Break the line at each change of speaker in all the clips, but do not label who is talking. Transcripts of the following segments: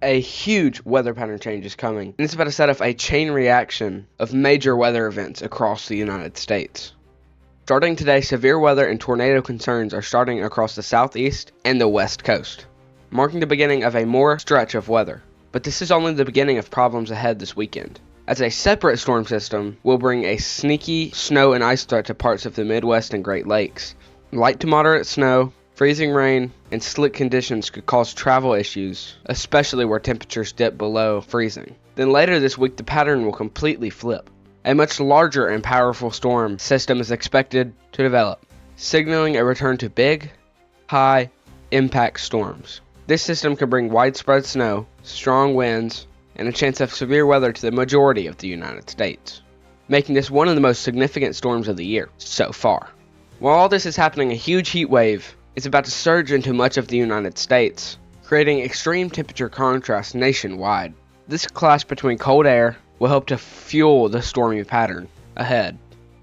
A huge weather pattern change is coming, and it's about to set off a chain reaction of major weather events across the United States. Starting today, severe weather and tornado concerns are starting across the southeast and the west coast, marking the beginning of a more stretch of weather. But this is only the beginning of problems ahead this weekend, as a separate storm system will bring a sneaky snow and ice threat to parts of the Midwest and Great Lakes. Light to moderate snow, freezing rain, and slick conditions could cause travel issues, especially where temperatures dip below freezing. Then later this week, the pattern will completely flip. A much larger and powerful storm system is expected to develop, signaling a return to big, high impact storms. This system could bring widespread snow, strong winds, and a chance of severe weather to the majority of the United States, making this one of the most significant storms of the year so far. While all this is happening, a huge heat wave is about to surge into much of the United States, creating extreme temperature contrast nationwide. This clash between cold air will help to fuel the stormy pattern ahead,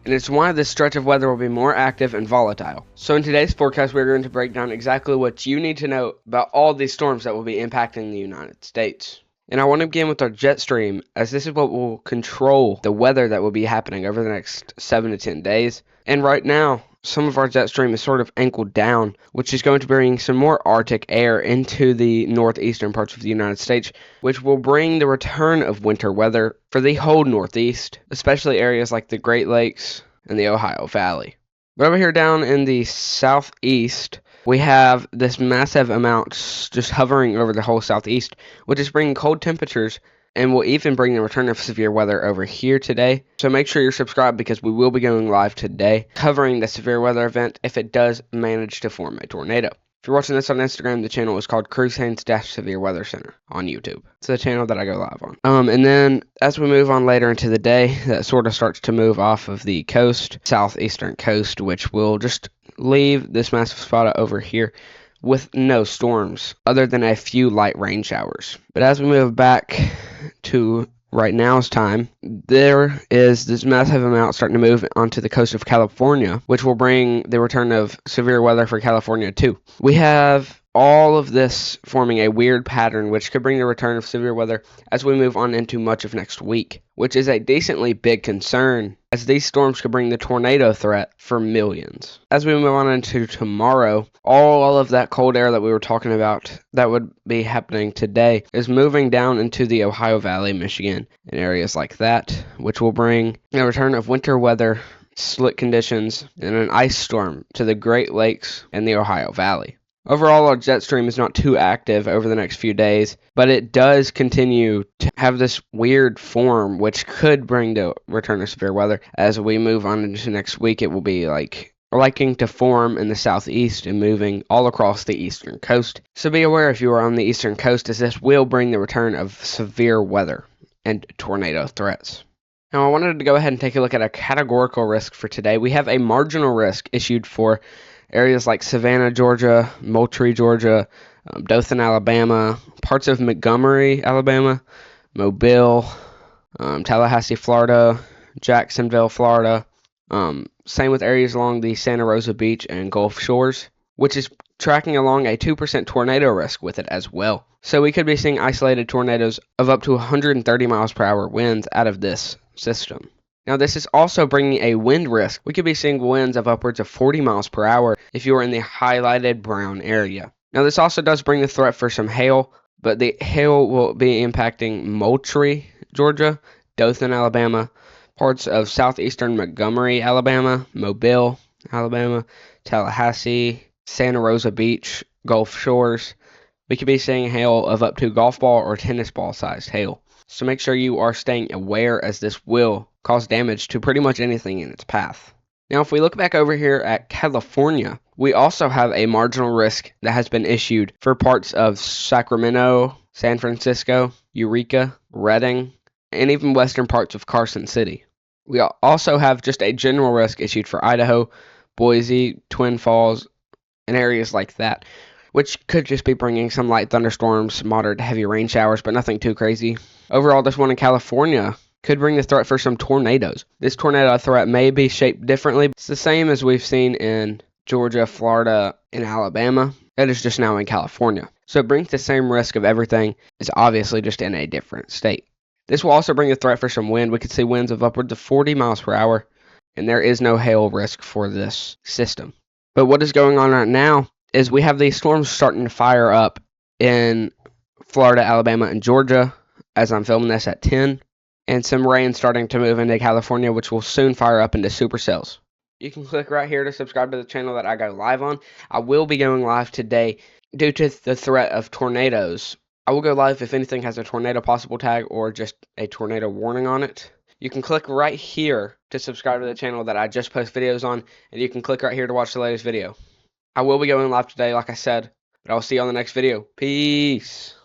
and it's why this stretch of weather will be more active and volatile. So in today's forecast, we're going to break down exactly what you need to know about all these storms that will be impacting the United States. And I want to begin with our jet stream, as this is what will control the weather that will be happening over the next 7 to 10 days. And right now, some of our jet stream is sort of angled down, which is going to bring some more Arctic air into the northeastern parts of the United States, which will bring the return of winter weather for the whole Northeast, especially areas like the Great Lakes and the Ohio Valley. But over here down in the southeast, we have this massive amount just hovering over the whole southeast, which is bringing cold temperatures and will even bring the return of severe weather over here today. So make sure you're subscribed, because we will be going live today covering the severe weather event if it does manage to form a tornado. If you're watching this on Instagram, the channel is called Cruz Haynes-Severe Weather Center on YouTube. It's the channel that I go live on. And then as we move on later into the day, that sort of starts to move off of the coast, southeastern coast, which will just leave this massive spot over here with no storms other than a few light rain showers. But as we move back to right now's time, there is this massive amount starting to move onto the coast of California, which will bring the return of severe weather for California too. We have all of this forming a weird pattern, which could bring the return of severe weather as we move on into much of next week, which is a decently big concern, as these storms could bring the tornado threat for millions. As we move on into tomorrow, all of that cold air that we were talking about that would be happening today is moving down into the Ohio Valley, Michigan, and areas like that, which will bring the return of winter weather, slick conditions, and an ice storm to the Great Lakes and the Ohio Valley. Overall, our jet stream is not too active over the next few days, but it does continue to have this weird form, which could bring the return of severe weather. As we move on into next week, it will be liking to form in the southeast and moving all across the eastern coast. So be aware if you are on the eastern coast, as this will bring the return of severe weather and tornado threats. Now, I wanted to go ahead and take a look at a categorical risk for today. We have a marginal risk issued for areas like Savannah, Georgia, Moultrie, Georgia, Dothan, Alabama, parts of Montgomery, Alabama, Mobile, Tallahassee, Florida, Jacksonville, Florida. Same with areas along the Santa Rosa Beach and Gulf Shores, which is tracking along a 2% tornado risk with it as well. So we could be seeing isolated tornadoes of up to 130 miles per hour winds out of this system. Now, this is also bringing a wind risk. We could be seeing winds of upwards of 40 miles per hour if you are in the highlighted brown area. Now, this also does bring the threat for some hail, but the hail will be impacting Moultrie, Georgia, Dothan, Alabama, parts of southeastern Montgomery, Alabama, Mobile, Alabama, Tallahassee, Santa Rosa Beach, Gulf Shores. We could be seeing hail of up to golf ball or tennis ball sized hail. So make sure you are staying aware, as this will cause damage to pretty much anything in its path. Now, if we look back over here at California, we also have a marginal risk that has been issued for parts of Sacramento, San Francisco, Eureka, Redding, and even western parts of Carson City. We also have just a general risk issued for Idaho, Boise, Twin Falls, and areas like that, which could just be bringing some light thunderstorms, moderate to heavy rain showers, but nothing too crazy. Overall, this one in California could bring the threat for some tornadoes. This tornado threat may be shaped differently. It's the same as we've seen in Georgia, Florida, and Alabama. It is just now in California. So it brings the same risk of everything, it's obviously just in a different state. This will also bring a threat for some wind. We could see winds of upwards of 40 miles per hour, and there is no hail risk for this system. But what is going on right now is we have these storms starting to fire up in Florida, Alabama, and Georgia as I'm filming this at 10, and some rain starting to move into California, which will soon fire up into supercells. You can click right here to subscribe to the channel that I go live on. I will be going live today due to the threat of tornadoes. I will go live if anything has a tornado possible tag or just a tornado warning on it. You can click right here to subscribe to the channel that I just post videos on, and you can click right here to watch the latest video. I will be going live today, like I said, but I'll see you on the next video. Peace.